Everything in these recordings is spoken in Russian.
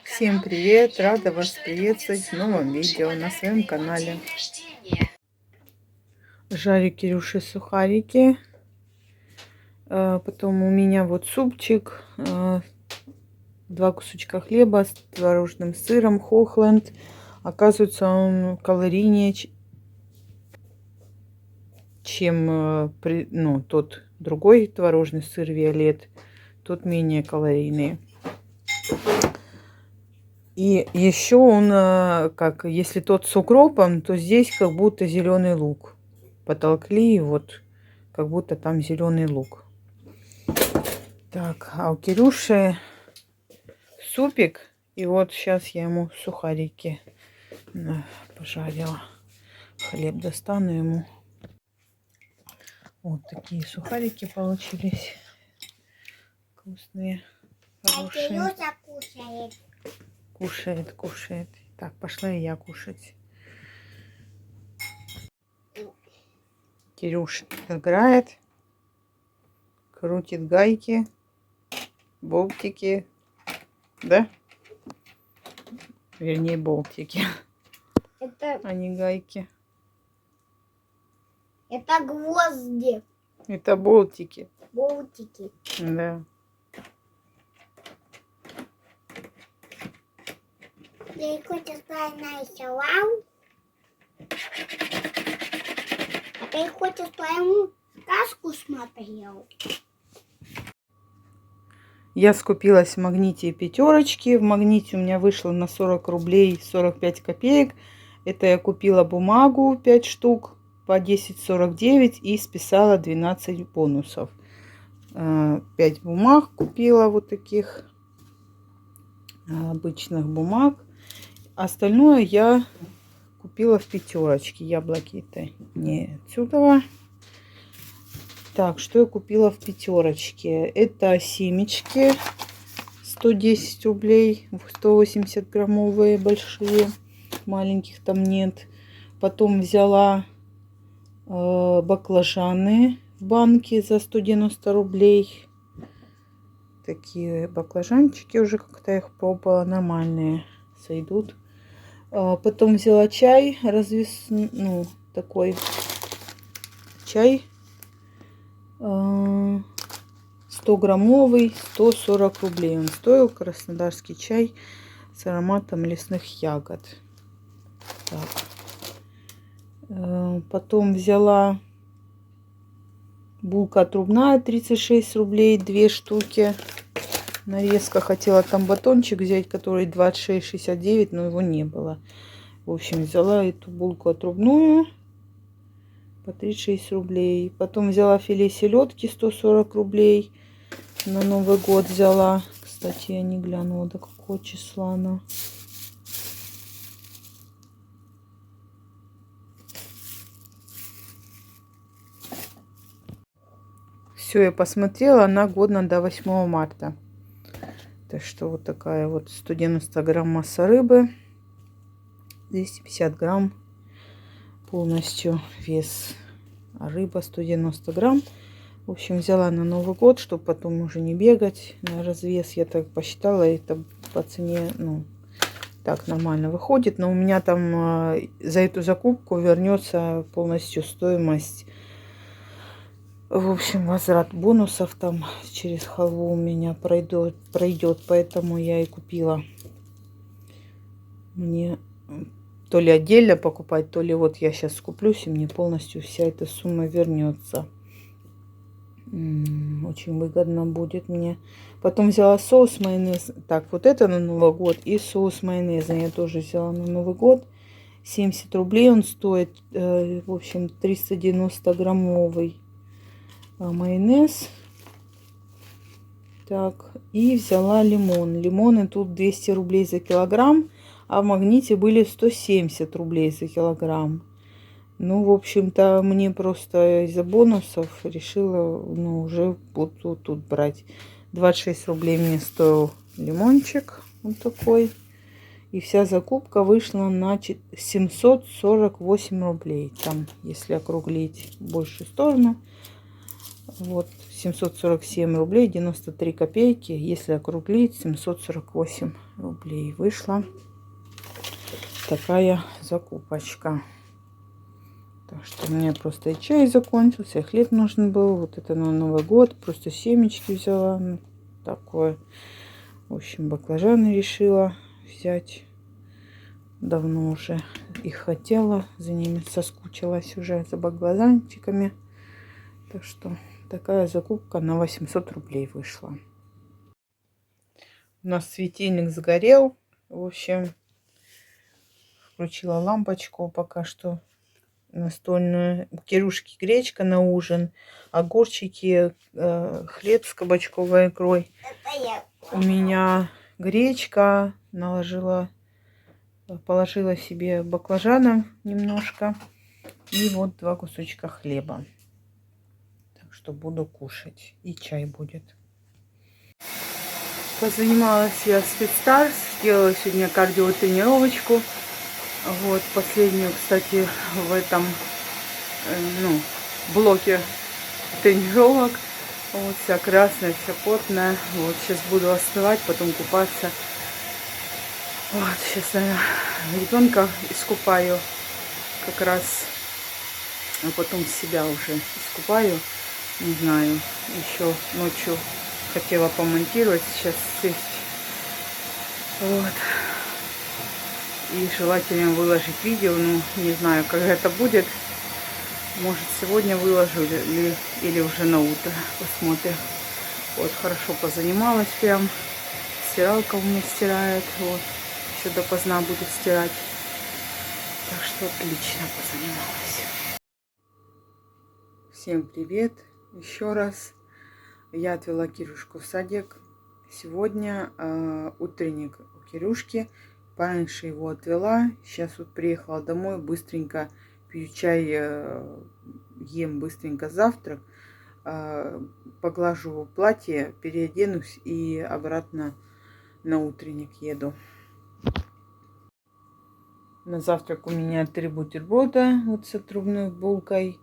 Всем привет! Рада вас приветствовать в новом видео на своем канале. Жарю Кирюше сухарики. Потом у меня вот супчик. 2 кусочка хлеба с творожным сыром Хохланд. Оказывается, он калорийнее, чем тот другой творожный сыр Виолет. Тот менее калорийный. И еще он, если тот с укропом, то здесь как будто зеленый лук. Потолкли, вот как будто там зеленый лук. Так, а у Кирюши супик. И вот сейчас я ему сухарики пожарила. Хлеб достану ему. Вот такие сухарики получились. Вкусные, хорошие. А Кирюша кушает. Кушает. Так, пошла и я кушать. Кирюша играет, крутит гайки, болтики, да? Вернее, болтики, а не гайки. Это гвозди. Это болтики. Болтики. Да. Ты хочешь нарисовал? А ты хочешь твою сказку смотрел? Я скупилась в Магните пятерочки. В Магните у меня вышло на 40 рублей 45 копеек. Это я купила бумагу 5 штук по 10,49 и списала 12 бонусов. 5 бумаг купила, вот таких обычных бумаг. Остальное я купила в пятерочке. Яблоки-то не отсюда. Так, что я купила в пятерочке? Это семечки 110 рублей, 180 граммовые, большие, маленьких там нет. Потом взяла баклажаны в банке за 190 рублей. Такие баклажанчики, уже как-то их пробовала, нормальные, сойдут. Потом взяла чай, такой чай. 100-граммовый, 140 рублей он стоил. Краснодарский чай с ароматом лесных ягод. Так. Потом взяла булка отрубная 36 рублей, 2 штуки. Нарезка, хотела там батончик взять, который 26,69, но его не было. В общем, взяла эту булку отрубную по 36 рублей. Потом взяла филе селедки 140 рублей. На Новый год взяла. Кстати, я не глянула, до какого числа она. Все, я посмотрела, она годна до 8 марта. Так что вот такая вот 190 грамм масса рыбы. 250 грамм полностью вес. А рыба 190 грамм. В общем, взяла на Новый год, чтобы потом уже не бегать на развес. Я так посчитала, это по цене, так нормально выходит. Но у меня там за эту закупку вернется полностью стоимость. В общем, возврат бонусов там через халву у меня пройдет. Поэтому я и купила. Мне то ли отдельно покупать, то ли вот я сейчас скуплюсь, и мне полностью вся эта сумма вернется. Очень выгодно будет мне. Потом взяла соус майонез. Так, вот это на Новый год. И соус майонеза я тоже взяла на Новый год. 70 рублей он стоит. В общем, 390 граммовый майонез. Так, и взяла лимон. Лимоны тут 200 рублей за килограмм. А в Магните были 170 рублей за килограмм. Ну, в общем-то, мне просто из-за бонусов решила, уже буду тут брать. 26 рублей мне стоил лимончик. Вот такой. И вся закупка вышла на 748 рублей. Там, если округлить в большую сторону. Вот 747 рублей 93 копейки. Если округлить, 748 рублей. Вышла такая закупочка. Так что у меня просто и чай закончился, и хлеб нужен был. Вот это на Новый год. Просто семечки взяла. Ну, такое. В общем, баклажаны решила взять. Давно уже их хотела. За ними соскучилась уже, за баклажанчиками. Так что такая закупка на 800 рублей вышла. У нас светильник сгорел. В общем, включила лампочку пока что настольную. У Кирюшки гречка на ужин, огурчики, хлеб с кабачковой икрой. Это я. У меня гречка, положила себе баклажанов немножко и вот 2 кусочка хлеба. Так что буду кушать. И чай будет. Позанималась я в Спецстарс, сделала сегодня кардиотренировочку. Вот, последнюю, кстати, в этом блоке тренировок. Вот, вся красная, вся потная. Вот, сейчас буду остывать, потом купаться. Вот, сейчас, наверное, ребенка искупаю как раз, а потом себя уже искупаю. Не знаю, еще ночью хотела помонтировать, сейчас сесть. Вот. И желательно выложить видео, ну, не знаю, когда это будет. Может, сегодня выложу или уже на утро. Посмотрим. Вот, хорошо позанималась прям. Стиралка у меня стирает. Вот. Еще допоздна будет стирать. Так что отлично позанималась. Всем привет. Еще раз. Я отвела Кирюшку в садик. Сегодня утренник у Кирюшки. Пораньше его отвела. Сейчас вот приехала домой. Быстренько пью чай, ем быстренько завтрак. Поглажу платье, переоденусь и обратно на утренник еду. На завтрак у меня 3 бутерброда вот с отрубной булкой.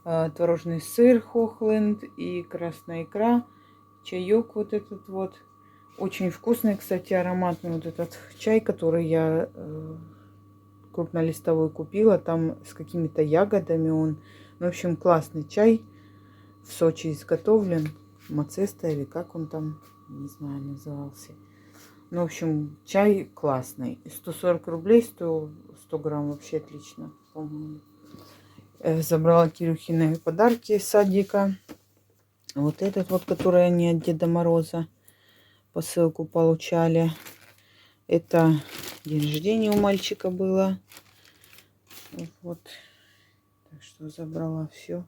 Творожный сыр Хохленд и красная икра. Чаек вот этот вот. Очень вкусный, кстати, ароматный вот этот чай, который я крупнолистовой купила. Там с какими-то ягодами он. В общем, классный чай. В Сочи изготовлен. Мацеста или как он там, не знаю, назывался. Ну, в общем, чай классный. 140 рублей, 100 грамм. Вообще отлично, по-моему. Забрала Кирюхины подарки из садика. Вот этот вот, который они от Деда Мороза посылку получали. Это день рождения у мальчика было. Вот. Так что забрала все.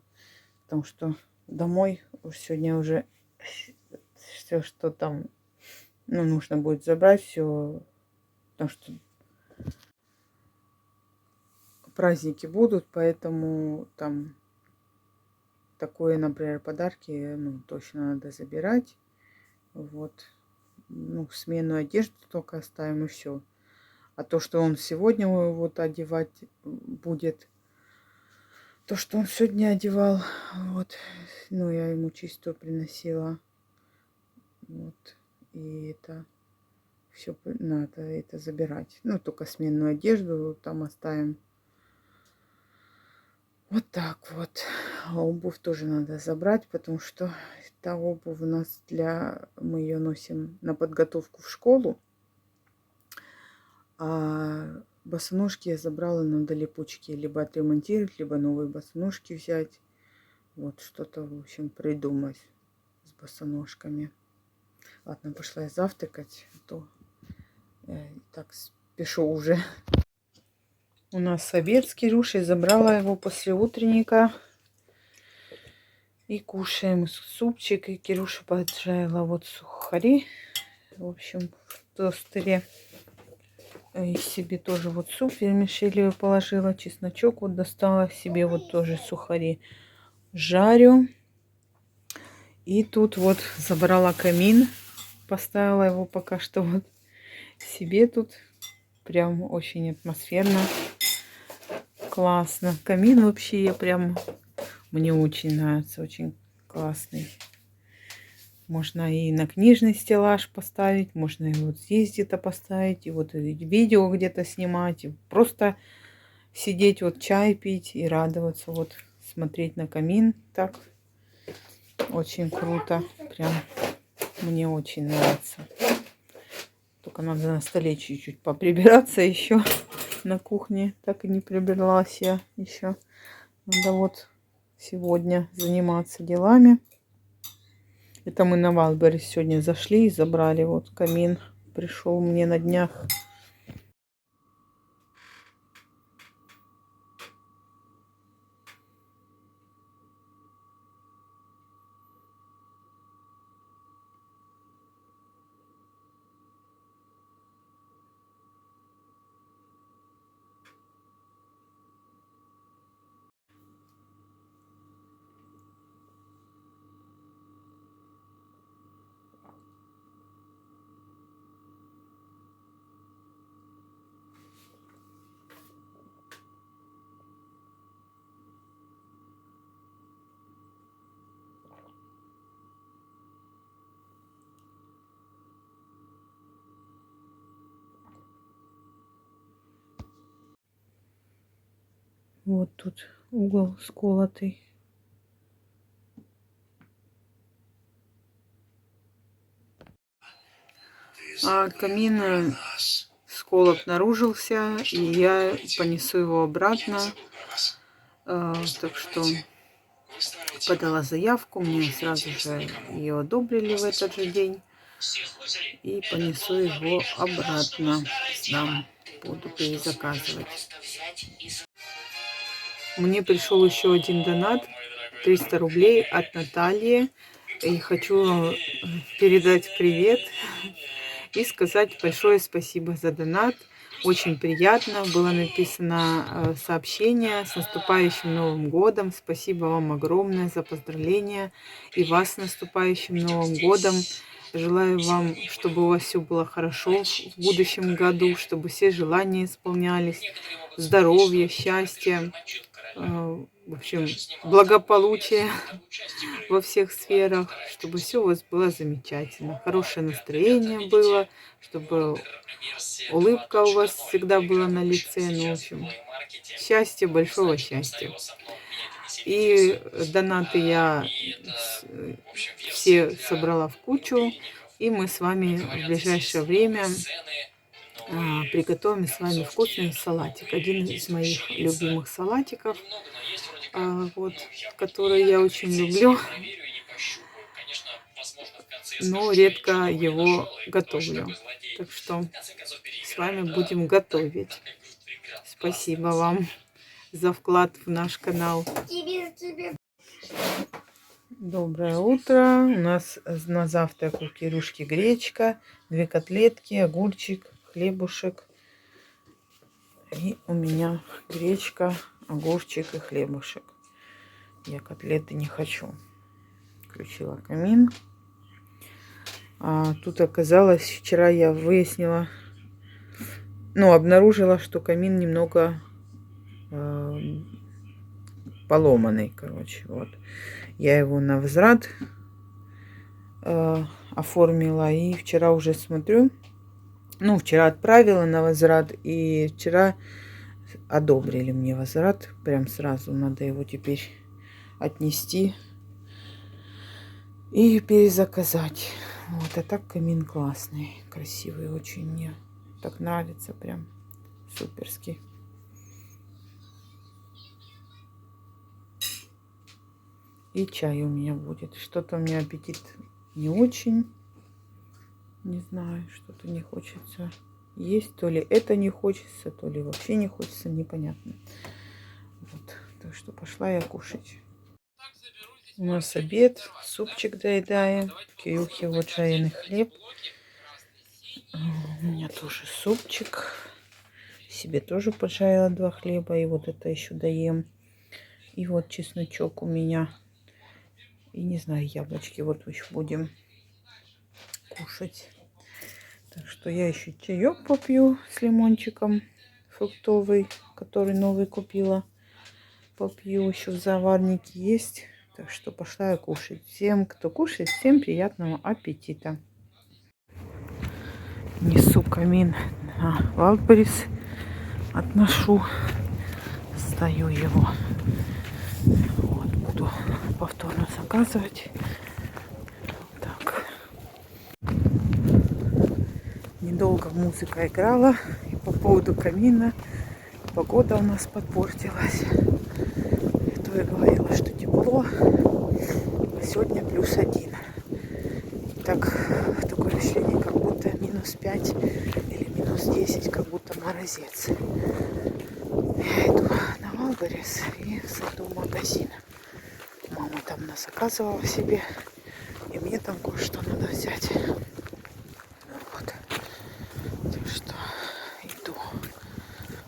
Потому что домой сегодня уже все, что там, ну, нужно будет забрать все. Потому что праздники будут, поэтому там такое, например, подарки, ну, точно надо забирать. Вот. Ну, сменную одежду только оставим и все. А то, что он сегодня вот одевать будет, то, что он сегодня одевал, вот, ну, я ему чистую приносила. Вот. И это все надо это забирать. Ну, только сменную одежду там оставим. Вот так вот. А обувь тоже надо забрать, потому что та обувь у нас мы ее носим на подготовку в школу. А босоножки я забрала, надо липучки либо отремонтировать, либо новые босоножки взять. Вот что-то, в общем, придумать с босоножками. Ладно, пошла я завтракать, а то я так спешу уже. У нас обед с Кирюшей. Забрала его после утренника. И кушаем супчик. И Кирюша поджарила вот сухари. В общем, в тостере. И себе тоже вот суп вермишелевый положила. Чесночок вот достала. Себе вот тоже сухари жарю. И тут вот забрала камин. Поставила его пока что вот себе тут. Прям очень атмосферно. Классно. Камин вообще мне очень нравится. Очень классный. Можно и на книжный стеллаж поставить, можно и вот здесь где-то поставить, и вот и видео где-то снимать, и просто сидеть, вот чай пить и радоваться, вот смотреть на камин. Так, очень круто, прям мне очень нравится. Только надо на столе чуть-чуть поприбираться еще на кухне. Так и не прибралась я еще. Надо вот сегодня заниматься делами. Это мы на Вайлдберрис сегодня зашли и забрали. Вот камин пришел мне на днях. Вот тут угол сколотый. А камин скол обнаружился, и я понесу его обратно. Так что подала заявку, мне сразу же ее одобрили в этот же день. И понесу его обратно. Сдам, буду перезаказывать. Мне пришел еще один донат, 300 рублей от Натальи. И хочу передать привет и сказать большое спасибо за донат. Очень приятно. Было написано сообщение с наступающим Новым годом. Спасибо вам огромное за поздравления. И вас с наступающим Новым годом. Желаю вам, чтобы у вас все было хорошо в будущем году, чтобы все желания исполнялись. Здоровья, счастья, в общем, благополучия во всех сферах, чтобы все у вас было замечательно. Хорошее настроение было, чтобы улыбка у вас всегда была на лице. Ну, в общем, счастья, большого счастья. И донаты я все собрала в кучу, и мы с вами в ближайшее время приготовим с вами вкусный салатик. Один из моих любимых салатиков, вот, который я очень люблю, но редко его готовлю. Так что с вами будем готовить. Спасибо вам за вклад в наш канал. Доброе утро. У нас на завтрак у Кирюшки гречка, 2 котлетки, огурчик, хлебушек. И у меня гречка, огурчик и хлебушек. Я котлеты не хочу. Включила камин. А тут оказалось, вчера я выяснила, обнаружила, что камин немного поломанный, короче. Вот. Я его на возврат оформила, и вчера уже смотрю, вчера отправила на возврат, и вчера одобрили мне возврат. Прям сразу надо его теперь отнести и перезаказать. Вот, а так камин классный, красивый очень, мне так нравится, прям суперский. И чай у меня будет. Что-то у меня аппетит не очень. Не знаю, что-то не хочется есть. То ли это не хочется, то ли вообще не хочется, непонятно. Вот. Так что пошла я кушать. У нас обед. Супчик доедаем. Кирюхе вот жареный хлеб. У меня тоже супчик. Себе тоже поджарила 2 хлеба. И вот это еще доем. И вот чесночок у меня. И не знаю, яблочки вот еще будем кушать. Так что я еще чаек попью с лимончиком фруктовый, который новый купила. Попью, еще в заварнике есть. Так что пошла я кушать. Всем, кто кушает, всем приятного аппетита. Несу камин на Валберис. Отношу. Стою его. Вот, буду повторно заказывать. Так. Недолго музыка играла. И по поводу камина погода у нас подпортилась. То я говорила, что тепло. А сегодня +1. Так, такое ощущение, как будто -5 или -10, как будто морозец. Я иду на Валберис и зайду в магазин. Мама там нас заказывала себе, и мне там кое-что надо взять. Вот. Так что иду.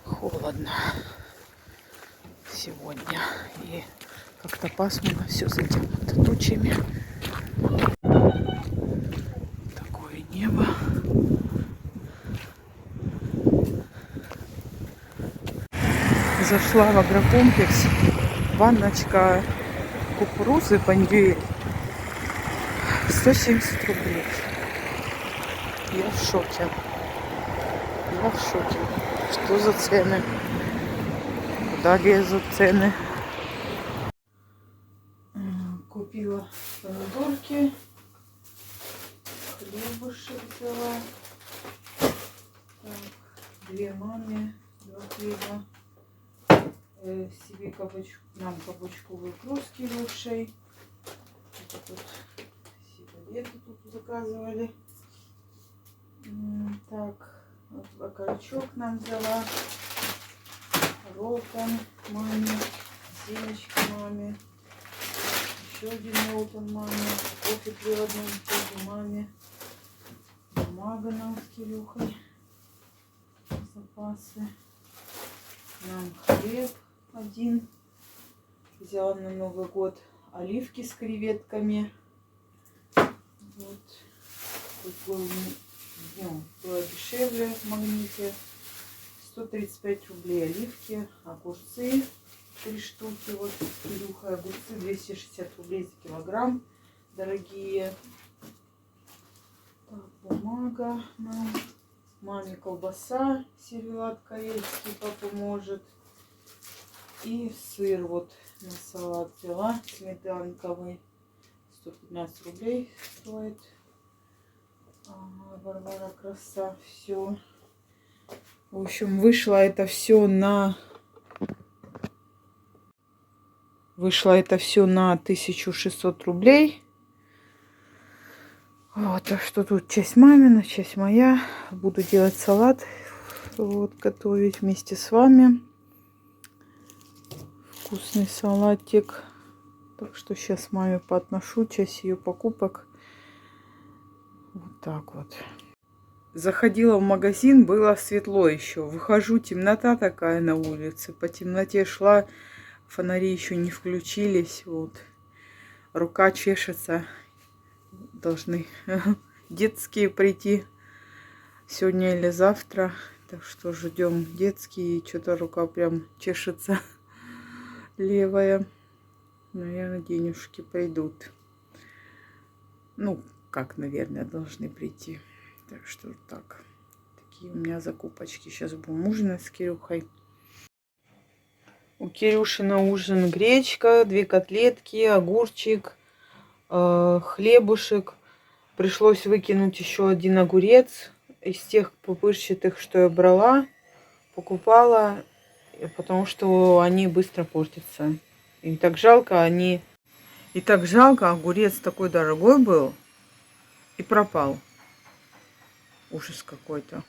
Холодно сегодня. И как-то пасмурно, все затянуто тучами. Такое небо. Зашла в агрокомплекс. Баночка кукурузы бондюэль 170 рублей. Я в шоке. Я в шоке. Что за цены? Куда лезут цены? Купила помидорки. Хлебушек взяла. Так, 2 маме, 2 хлеба. Себе нам кабачковую икру с Кирюшей. Это тут сигареты тут заказывали. Так, вот окорочок нам взяла. Ролтон маме, семечки маме. Еще один ролтон маме. Кофе пью в одном кофе маме. Бумага нам с Кирюхой. Запасы. Нам хлеб один. Взяла на Новый год оливки с креветками. Вот. Тут было дешевле в Магните. 135 рублей оливки, огурцы 3 штуки. Вот Кирюха, огурцы 260 рублей за килограмм. Дорогие. Так, бумага нам. Маме колбаса, сервелат корейский, папа может. И сыр вот на салат взяла, сметанковый. 115 рублей стоит. Варвара краса, все. В общем, вышло это все на 1600 рублей. Вот, так что тут часть мамина, часть моя. Буду делать салат. Вот, готовить вместе с вами. Вкусный салатик. Так что сейчас маме поотношу часть ее покупок. Вот так вот. Заходила в магазин, было светло еще. Выхожу, темнота такая на улице. По темноте шла, фонари еще не включились. Вот. Рука чешется. Должны детские прийти сегодня или завтра. Так что ждем детские. И что-то рука прям чешется левая. Наверное, денежки пойдут. Ну, как, наверное, должны прийти. Так что так. Такие у меня закупочки. Сейчас будем ужинать с Кирюхой. У Кирюши на ужин гречка, 2 котлетки, огурчик, хлебушек. Пришлось выкинуть еще 1 огурец из тех пупырчатых, что я брала, покупала, потому что они быстро портятся. Им так жалко, И так жалко, огурец такой дорогой был и пропал. Ужас какой-то.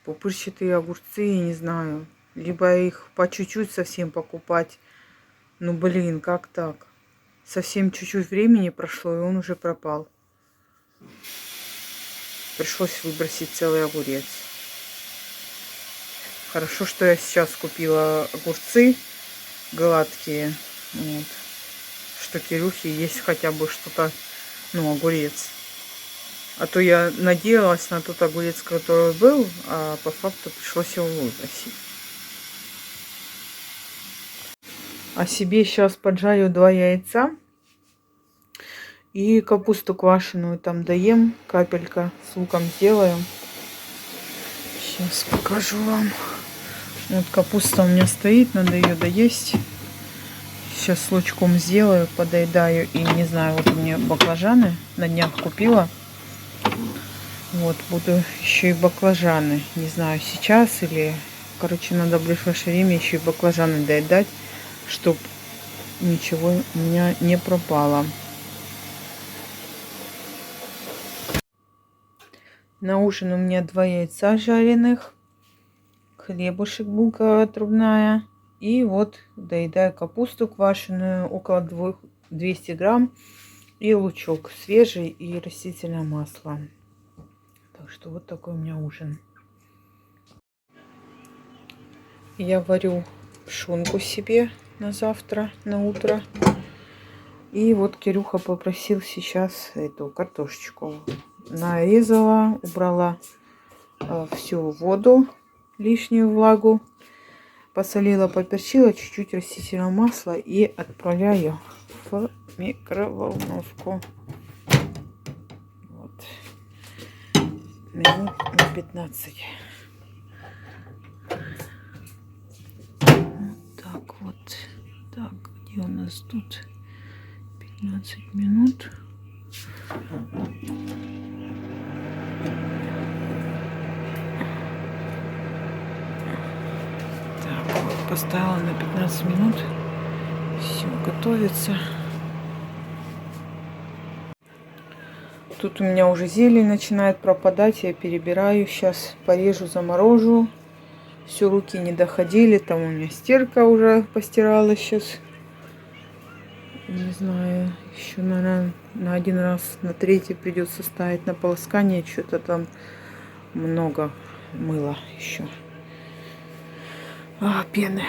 Пупырчатые огурцы, я не знаю. Либо их по чуть-чуть совсем покупать. Ну, блин, как так? Совсем чуть-чуть времени прошло, и он уже пропал. Пришлось выбросить целый огурец. Хорошо, что я сейчас купила огурцы гладкие. Вот. Что Кирюхе есть хотя бы что-то, ну, огурец. А то я надеялась на тот огурец, который был, а по факту пришлось его выбросить. А себе сейчас поджарю 2 яйца. И капусту квашеную там доем. Капелька с луком сделаю. Сейчас покажу вам. Вот капуста у меня стоит. Надо ее доесть. Сейчас с лучком сделаю, подоедаю. И не знаю, вот у меня баклажаны на днях купила. Вот, буду еще и баклажаны. Не знаю, сейчас или... Короче, надо в ближайшее время еще и баклажаны доедать, чтобы ничего у меня не пропало. На ужин у меня 2 яйца жареных. Хлебушек, булка отрубная. И вот доедаю капусту квашеную, около 200 грамм. И лучок свежий и растительное масло. Так что вот такой у меня ужин. Я варю пшенку себе на завтра, на утро. И вот Кирюха попросил сейчас эту картошечку. Нарезала, убрала всю воду, лишнюю влагу. Посолила, поперчила, чуть-чуть растительного масла и отправляю в микроволновку. Вот. Минут на 15. Вот так вот. Так, где у нас тут 15 минут? Так, вот поставила на 15 минут. Все готовится. Тут у меня уже зелень начинает пропадать. Я перебираю. Сейчас порежу, заморожу. Все, руки не доходили. Там у меня стирка уже постиралась сейчас. Не знаю. Еще, наверное, на один раз, на третий придется ставить на полоскание. Что-то там много мыла еще. Пены.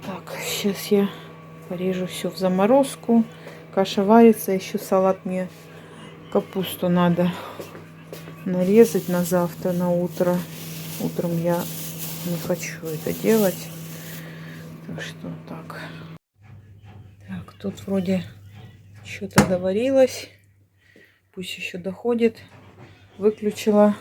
Так, сейчас я порежу все в заморозку. Каша варится. Еще салат мне. Капусту надо нарезать на завтра, на утро. Утром я не хочу это делать. Так что так. Так, тут вроде что-то доварилось. Пусть еще доходит. Выключила.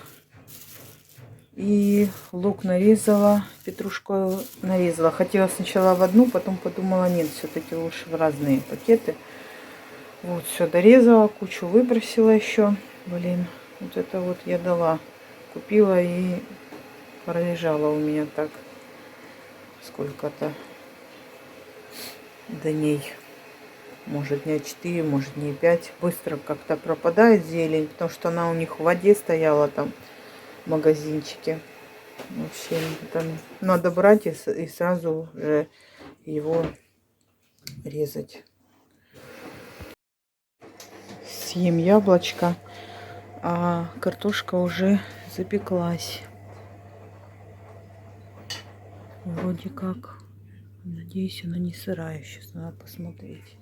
И лук нарезала. Петрушку нарезала. Хотела сначала в одну, потом подумала, нет, все-таки лучше в разные пакеты. Вот, все дорезала, кучу выбросила еще. Блин, вот это вот я дала. Купила и пролежала у меня так сколько-то дней. Может дня 4, может дней 5. Быстро как-то пропадает зелень, потому что она у них в воде стояла там в магазинчике. Вообще там надо брать и сразу же его резать. Съем яблочко, а картошка уже запеклась. Вроде как. Надеюсь, она не сырая. Сейчас надо посмотреть.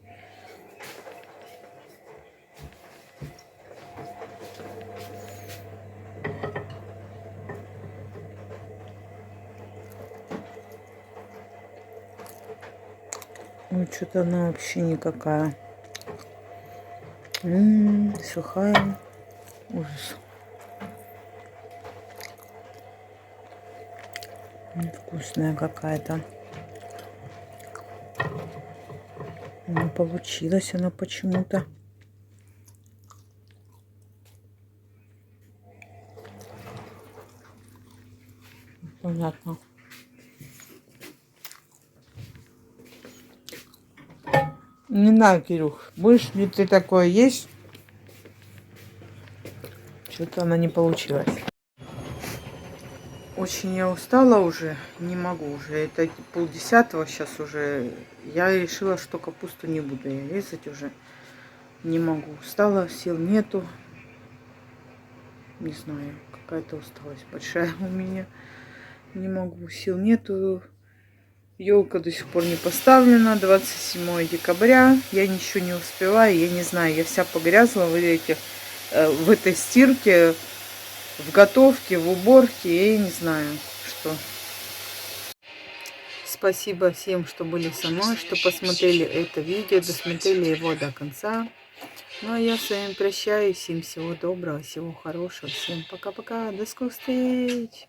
Ну, что-то она вообще никакая. Сухая. Ужас. Вкусная какая-то. Не получилась она почему-то. Понятно. Не знаю, Кирюх, будешь ли ты такое есть? Что-то она не получилась. Очень я устала уже, не могу уже. Это 9:30 сейчас уже. Я решила, что капусту не буду я резать уже. Не могу. Устала, сил нету. Не знаю, какая-то усталость большая у меня. Не могу, сил нету. Елка до сих пор не поставлена. 27 декабря. Я ничего не успеваю. Я не знаю, я вся погрязла в этой стирке, в готовке, в уборке. Я не знаю, что. Спасибо всем, что были со мной, что посмотрели это видео, досмотрели его до конца. Ну а я с вами прощаюсь. Всем всего доброго, всего хорошего. Всем пока-пока. До скорых встреч.